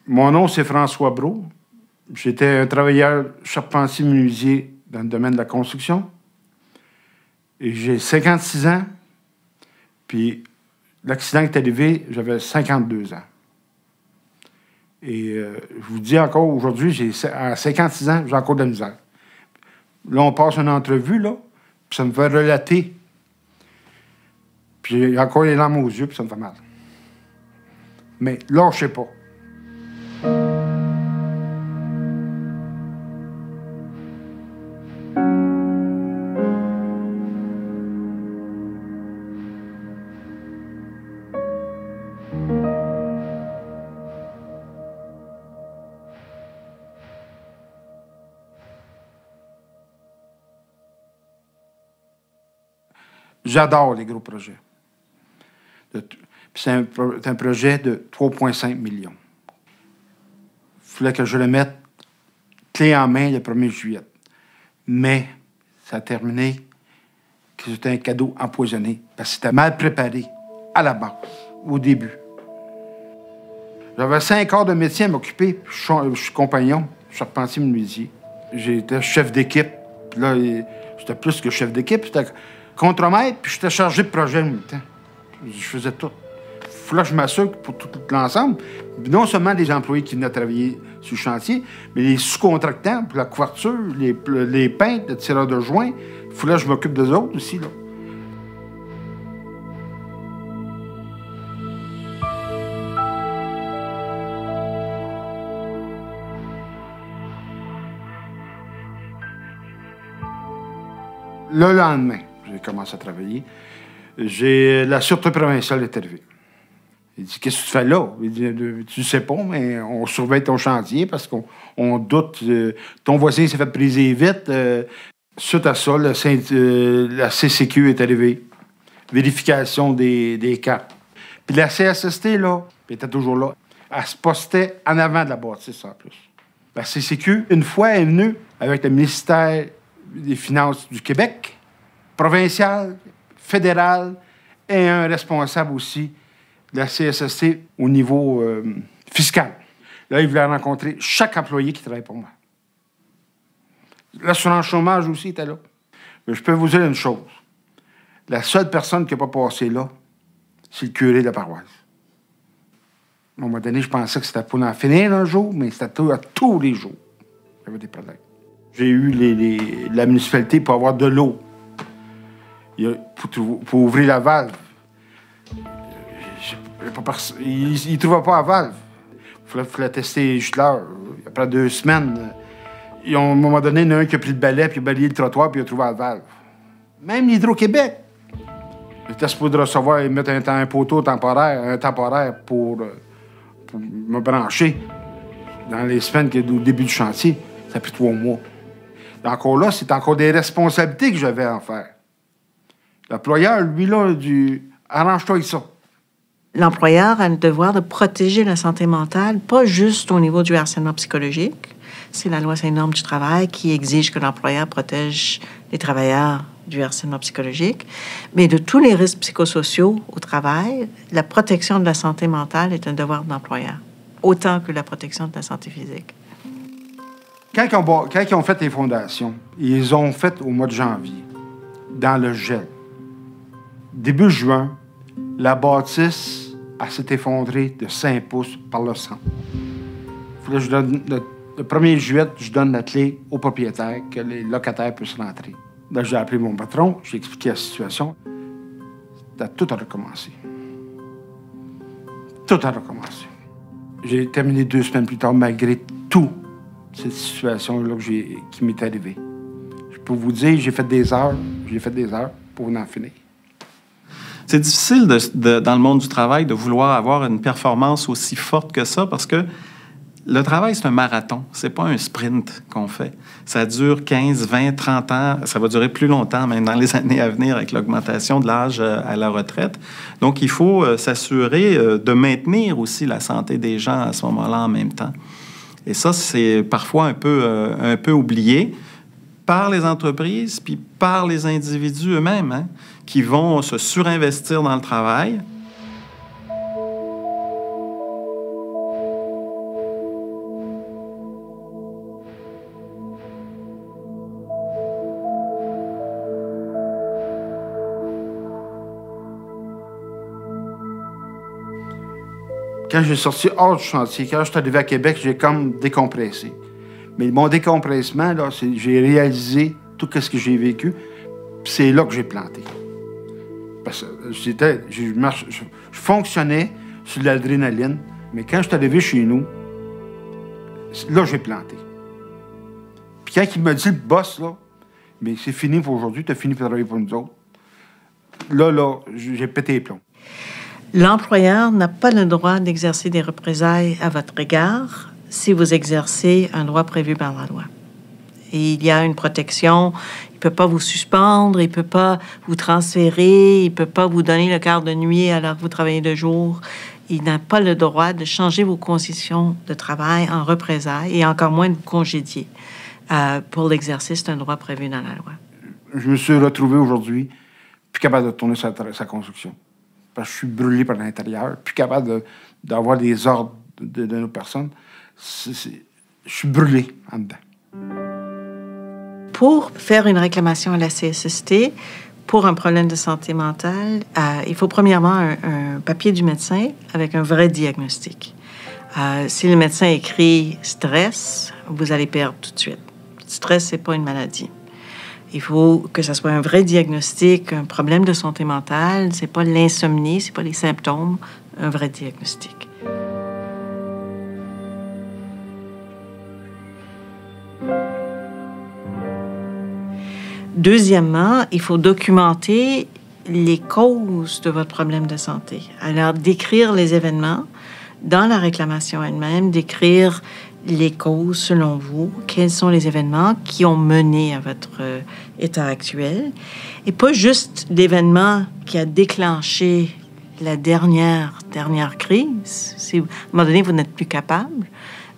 Mon nom, c'est François Brault. J'étais un travailleur charpentier-menuisier dans le domaine de la construction. Et j'ai 56 ans. Puis l'accident qui est arrivé, j'avais 52 ans. Et je vous dis encore, aujourd'hui, à 56 ans, j'ai encore de la misère. Là, on passe une entrevue, là, puis ça me fait relater. Puis j'ai encore les larmes aux yeux, puis ça me fait mal. Mais là, je sais pas. J'adore les gros projets. C'est un projet de 3,5 millions. Il fallait que je le mette clé en main le 1er juillet. Mais ça a terminé que c'était un cadeau empoisonné parce que c'était mal préparé à la base, au début. J'avais 5 heures de métier à m'occuper. Je suis compagnon, charpentier-menuisier. J'étais chef d'équipe. Puis là, j'étais plus que chef d'équipe. J'étais contremaître, puis j'étais chargé de projet en même temps. Je faisais tout. Il fallait que je m'assure pour tout l'ensemble. Non seulement des employés qui venaient travailler sur le chantier, mais les sous-contractants pour la couverture, les peintres, les tireurs de joints. Il fallait que je m'occupe d'eux autres aussi, là. Le lendemain, j'ai commencé à travailler. La sûreté provinciale est arrivée. Il dit, qu'est-ce que tu fais là? Il dit, tu sais pas, mais on surveille ton chantier parce qu'on doute. Ton voisin s'est fait briser vite. Suite à ça, la CCQ est arrivée. Vérification des cartes. Puis la CSST, là, elle était toujours là. Elle se postait en avant de la bâtisse, en plus. La CCQ, une fois, est venue avec le ministère des Finances du Québec, provincial, fédéral, et un responsable aussi de la CSST au niveau fiscal. Là, il voulait rencontrer chaque employé qui travaille pour moi. L'assurance chômage aussi était là. Mais je peux vous dire une chose. La seule personne qui n'a pas passé là, c'est le curé de la paroisse. À un moment donné, je pensais que c'était pour en finir un jour, mais c'était tous les jours. J'avais des problèmes. J'ai eu la municipalité pour avoir de l'eau. Pour ouvrir la valve. Il ne trouvait pas la valve. Il fallait tester juste l'heure. Après 2 semaines, à un moment donné, il y en a un qui a pris le balai, puis il a balayé le trottoir, puis il a trouvé la valve. Même l'Hydro-Québec. Il était supposé recevoir et mettre un poteau temporaire pour me brancher dans les semaines au début du chantier. Ça a pris 3 mois. Et encore là, c'est encore des responsabilités que j'avais à faire. L'employeur, lui, là, arrange-toi avec ça. L'employeur a le devoir de protéger la santé mentale, pas juste au niveau du harcèlement psychologique. C'est la loi Saint-Norme du travail qui exige que l'employeur protège les travailleurs du harcèlement psychologique, mais de tous les risques psychosociaux au travail, la protection de la santé mentale est un devoir de l'employeur, autant que la protection de la santé physique. Quand ils ont fait les fondations, ils ont fait au mois de janvier, dans le gel. Début juin, la bâtisse s'est effondrée de 5 pouces par le centre. Le 1er juillet, je donne la clé au propriétaire, que les locataires puissent rentrer. Là, j'ai appelé mon patron, j'ai expliqué la situation. Tout a recommencé. Tout a recommencé. J'ai terminé 2 semaines plus tard, malgré toute cette situation-là qui m'est arrivée. Je peux vous dire, j'ai fait des heures pour en finir. C'est difficile dans le monde du travail de vouloir avoir une performance aussi forte que ça parce que le travail, c'est un marathon. C'est pas un sprint qu'on fait. Ça dure 15, 20, 30 ans. Ça va durer plus longtemps, même dans les années à venir, avec l'augmentation de l'âge à la retraite. Donc, il faut s'assurer de maintenir aussi la santé des gens à ce moment-là en même temps. Et ça, c'est parfois un peu oublié par les entreprises puis par les individus eux-mêmes, hein, qui vont se surinvestir dans le travail. Quand j'ai sorti hors du chantier, quand je suis arrivé à Québec, j'ai comme décompressé. Mais mon décompressement, là, j'ai réalisé tout ce que j'ai vécu, puis c'est là que j'ai planté. Parce que je fonctionnais sur l'adrénaline, mais quand je suis arrivé chez nous, là, j'ai planté. Puis quand il m'a dit, le boss, là, mais c'est fini pour aujourd'hui, tu as fini de travailler pour nous autres. Là, j'ai pété les plombs. L'employeur n'a pas le droit d'exercer des représailles à votre égard si vous exercez un droit prévu par la loi. Et il y a une protection. Il ne peut pas vous suspendre, il ne peut pas vous transférer, il ne peut pas vous donner le quart de nuit alors que vous travaillez de jour. Il n'a pas le droit de changer vos conditions de travail en représailles et encore moins de vous congédier pour l'exercice d'un droit prévu dans la loi. Je me suis retrouvé aujourd'hui plus capable de tourner sa construction. Parce que je suis brûlé par l'intérieur, plus capable d'avoir des ordres de nos personnes. Je suis brûlé en dedans. Pour faire une réclamation à la CSST pour un problème de santé mentale, il faut premièrement un papier du médecin avec un vrai diagnostic. Si le médecin écrit stress, vous allez perdre tout de suite. Stress, c'est pas une maladie. Il faut que ça soit un vrai diagnostic, un problème de santé mentale. C'est pas l'insomnie, c'est pas les symptômes, un vrai diagnostic. Deuxièmement, il faut documenter les causes de votre problème de santé. Alors, décrire les événements dans la réclamation elle-même, décrire les causes selon vous, quels sont les événements qui ont mené à votre état actuel, et pas juste l'événement qui a déclenché la dernière crise, si à un moment donné vous n'êtes plus capable,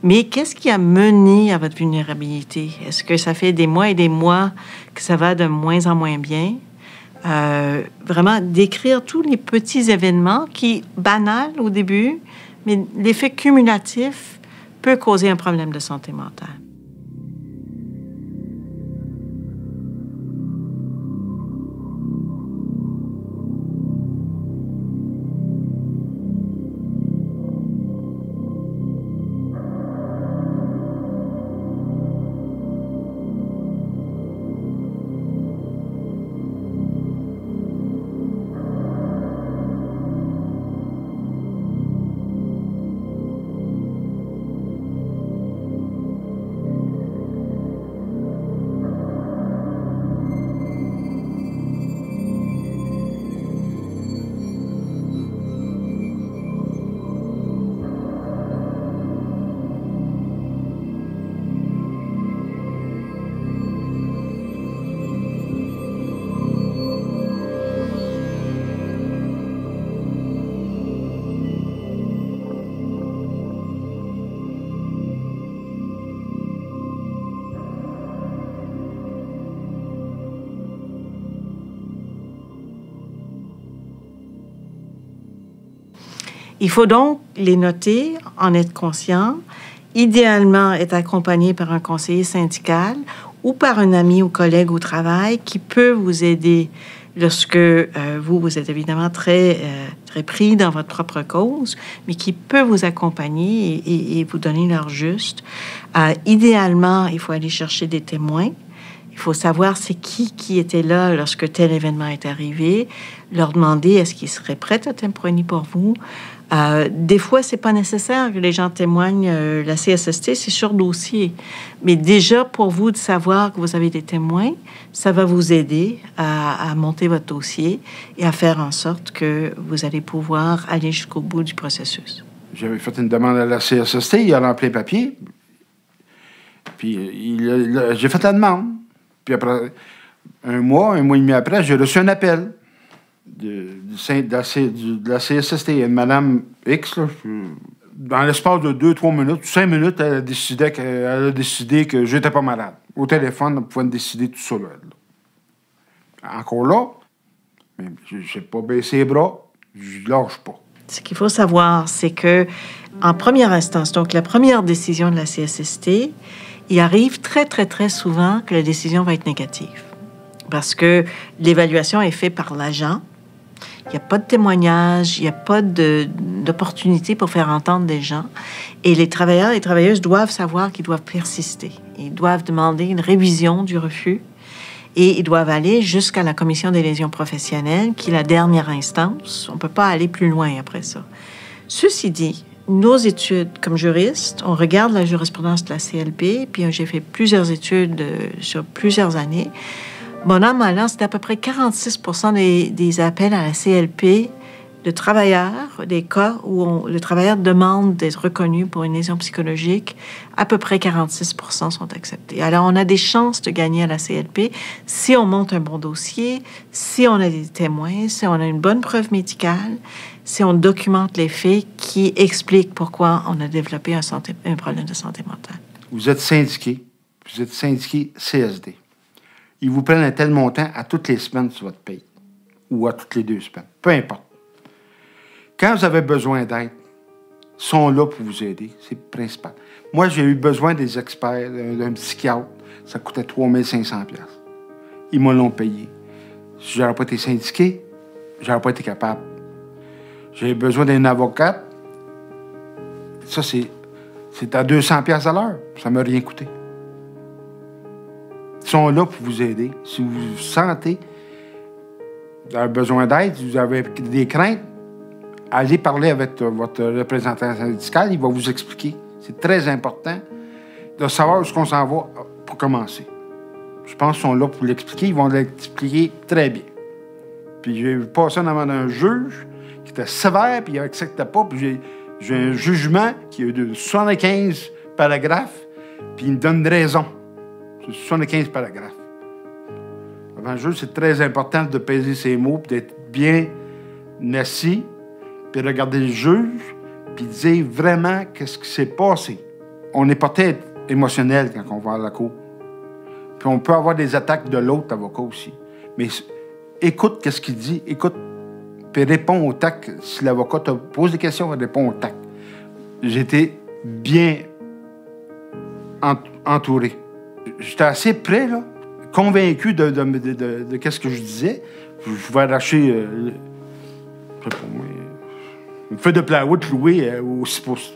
mais qu'est-ce qui a mené à votre vulnérabilité? Est-ce que ça fait des mois et des mois que ça va de moins en moins bien? Vraiment décrire tous les petits événements qui, banals au début, mais l'effet cumulatif peut causer un problème de santé mentale. Il faut donc les noter, en être conscient, idéalement être accompagné par un conseiller syndical ou par un ami ou collègue au travail qui peut vous aider lorsque vous êtes évidemment très pris dans votre propre cause, mais qui peut vous accompagner et vous donner l'heure juste. Idéalement, il faut aller chercher des témoins. Il faut savoir c'est qui était là lorsque tel événement est arrivé, leur demander est-ce qu'ils seraient prêts à témoigner pour vous. Des fois, c'est pas nécessaire que les gens témoignent. La CSST, c'est sur dossier. Mais déjà, pour vous de savoir que vous avez des témoins, ça va vous aider à monter votre dossier et à faire en sorte que vous allez pouvoir aller jusqu'au bout du processus. J'avais fait une demande à la CSST, il a rempli les papiers. Puis j'ai fait la demande. Puis après un mois et demi après, j'ai reçu un appel de la CSST. Il y a une Madame X, là, dans l'espace de 2-3 minutes, 5 minutes, elle a décidé que j'étais pas malade. Au téléphone, elle pouvait me décider tout ça. Là. Encore là, mais j'ai pas baissé les bras, je lâche pas. Ce qu'il faut savoir, c'est que en première instance, donc la première décision de la CSST, il arrive très, très, très souvent que la décision va être négative. Parce que l'évaluation est faite par l'agent. Il n'y a pas de témoignage, il n'y a pas d'opportunité pour faire entendre des gens. Et les travailleurs et les travailleuses doivent savoir qu'ils doivent persister. Ils doivent demander une révision du refus et ils doivent aller jusqu'à la commission des lésions professionnelles, qui est la dernière instance. On ne peut pas aller plus loin après ça. Ceci dit, nos études comme juristes, on regarde la jurisprudence de la CLP, puis j'ai fait plusieurs études sur plusieurs années. Bon an, mal an, c'est à peu près 46 % des appels à la CLP de travailleurs, des cas où le travailleur demande d'être reconnu pour une lésion psychologique, à peu près 46 % sont acceptés. Alors, on a des chances de gagner à la CLP si on monte un bon dossier, si on a des témoins, si on a une bonne preuve médicale, si on documente les faits qui expliquent pourquoi on a développé un problème de santé mentale. Vous êtes syndiqué CSD. Ils vous prennent un tel montant à toutes les semaines sur votre paye ou à toutes les 2 semaines, peu importe. Quand vous avez besoin d'aide, ils sont là pour vous aider, c'est le principal. Moi, j'ai eu besoin des experts, d'un psychiatre, ça coûtait 3 500 $. Ils me l'ont payé. Si je n'aurais pas été syndiqué, je n'aurais pas été capable. J'ai besoin d'un avocat, ça c'est à 200 $ à l'heure, ça ne m'a rien coûté. Ils sont là pour vous aider. Si vous vous sentez, vous avez besoin d'aide, vous avez des craintes, allez parler avec votre représentant syndical, il va vous expliquer. C'est très important de savoir où on s'en va pour commencer. Je pense qu'ils sont là pour l'expliquer, ils vont l'expliquer très bien. Puis j'ai passé devant un juge qui était sévère, puis il n'acceptait pas, puis j'ai un jugement qui est de 75 paragraphes, puis il me donne raison. 75 paragraphes. Avant le juge, c'est très important de peser ses mots, puis d'être bien assis, puis regarder le juge, puis dire vraiment qu'est-ce qui s'est passé. On est peut-être émotionnel quand on va à la cour. Puis on peut avoir des attaques de l'autre avocat aussi. Mais écoute qu'est-ce qu'il dit, écoute, puis réponds au tac. Si l'avocat te pose des questions, réponds au tac. J'étais bien entouré. J'étais assez près, là, convaincu de qu'est-ce que je disais. Je pouvais arracher, je sais pas moi, une feuille de plywood louée aux 6 pouces.